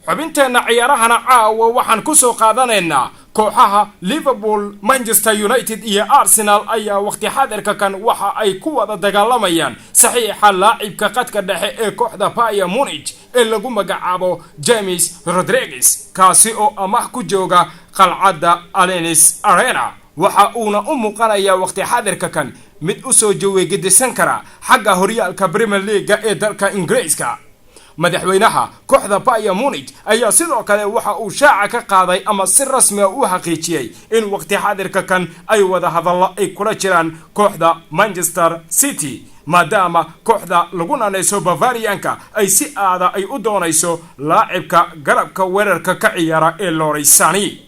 xubinteena ciyaarahana caawa waxaan ku soo qaadanaynaa kooxaha Liverpool, Manchester United iyo Arsenal ayaa waqti xaadirka kan waxa ay ku wada dagaalamayaan saxiixa laacibka qadka dhexe ee kooxda Bayern Munich ee lagu magacaabo James Rodriguez kaasi oo amaah ku jooga qalcadda Allianz Arena. waxa uuna u muuqanayaa waqti xaadirka kan mid u soo jawaygadisan kara xagga horyaalka Premier League ee dalka Ingiriiska. madaxweynaha kooxda Bayern Munich ayaa sidoo kale waxa uu shaaca ka qaaday ama si rasmi ah u xaqiijiyay in waqti xaadirka kan ay wada hadallo ay kula jiraan kooxda Manchester City maadaama kooxda lagu naanayso Bavarianka ay si aada ay u doonayso laacibka garabka weerarka ka ciyaara ee Leroy Sané.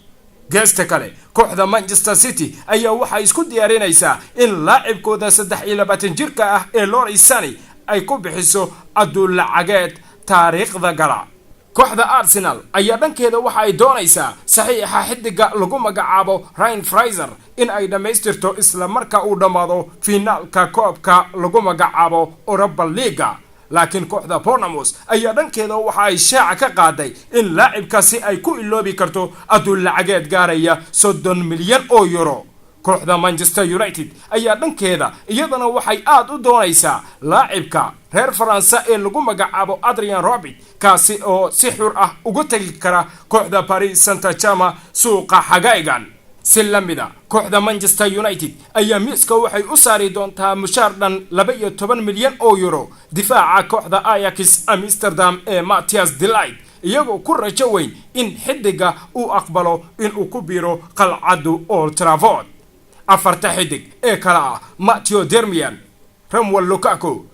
geesta kale kooxda Manchester City ayaa waxa isku diyaarinaysaa in laacibkooda 23 jirka ah ee Leroy Sané ay ku bixiso adduun lacageed taariikhda gala. kooxda Arsenal ayaa dhankeeda waxa ay doonaysaa saxiixa xidiga lagu magacaabo Ryan Fraser in ay dhameystirto isla marka uu dhamaado finaalka koobka lagu magacaabo Europa League. laakiin kooxda Bournemouth ayaa dhankeeda waxa ay shaaca ka qaaday in laacibkaasi ay ku iloobi karto adduun lacageed gaaraya 30 milyan oo euro. kooxda Manchester United ayaa dhankeeda iyadana waxay aad u doonaysaa laacibka reer Faransa ee lagu magacaabo Adrien Rabiot kaasi oo si xur ah ugu tagi kara kooxda Paris Saint-Germain suuqa xagaygan. si lamida kooxda Manchester United ayaa miiska waxay u saari doontaa mushaar dhan 12 milyan oo euro difaaca kooxda Ajax Amsterdam ee Matthias de Ligt iyagoo ku rajo weyn in xidiga uu aqbalo in uu ku biiro qalcadda Old Trafford. afarta xidig ee kala ah Matteo Darmian, Romelu Lukaku,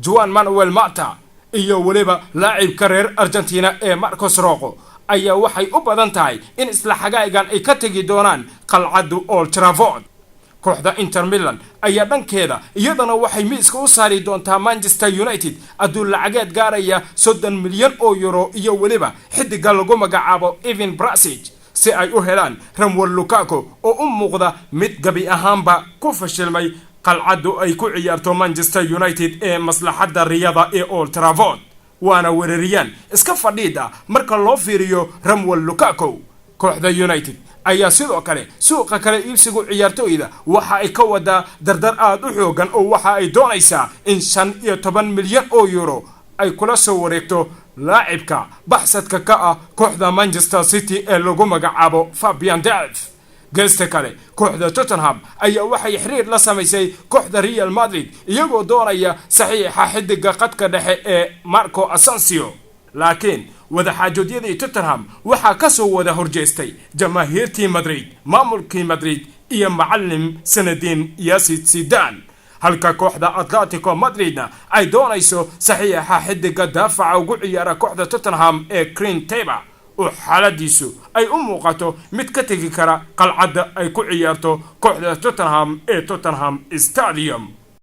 Juan Manuel Mata iyo waliba laacibka reer Argentina ee Marcos Rojo ayaa waxay u badan tahay in isla xagaygan ay ka tagi doonaan qalcadda Old Trafford. kooxda Inter Milan ayaa dhankeeda iyadana waxay miiska u saari doontaa Manchester United adduun lacageed gaaraya 30 milyan oo euro iyo waliba xidiga lagu magacaabo Ivan Perisic si ay u helaan Romelu Lukaku oo u muuqda mid gabi ahaanba ku fashilmay qalcaddu ay ku ciyaarto Manchester United ee maslaxadda riyada ee Old Trafford. waana weerariyaan iska fadhiida marka loo fiiriyo Romelu Lukaku. kooxda United ayaa sidoo kale suuqa kale iibsigu ciyaartooyda waxa ay ka wada dardar aad u xoogan oo waxa ay doonaysaa in 15 milyan oo euro ay kula soo wareegto laacibka baxsadka ka ah kooxda Manchester City ee lagu magacaabo Fabian Delph. geesta kale kooxda Tottenham ayaa waxay xiriir la samaysay kooxda Real Madrid iyagoo doonaya saxiixa xidiga qadka dhexe ee Marco Asensio. laakiin wadaxaajoodiyadii Tottenham waxa ka soo wada horjeestay jamaahiirtii Madrid, maamulkii Madrid iyo macallim Zinedine Zidane. halka kooxda Atletico Madridna ay doonayso saxiixa xidiga daafaca ugu ciyaara kooxda Tottenham ee Kieran Trippier oo xaaladiisu ay u muuqato mid ka tagi kara qalcadda ay ku ciyaarto kooxda Tottenham ee Tottenham Stadium.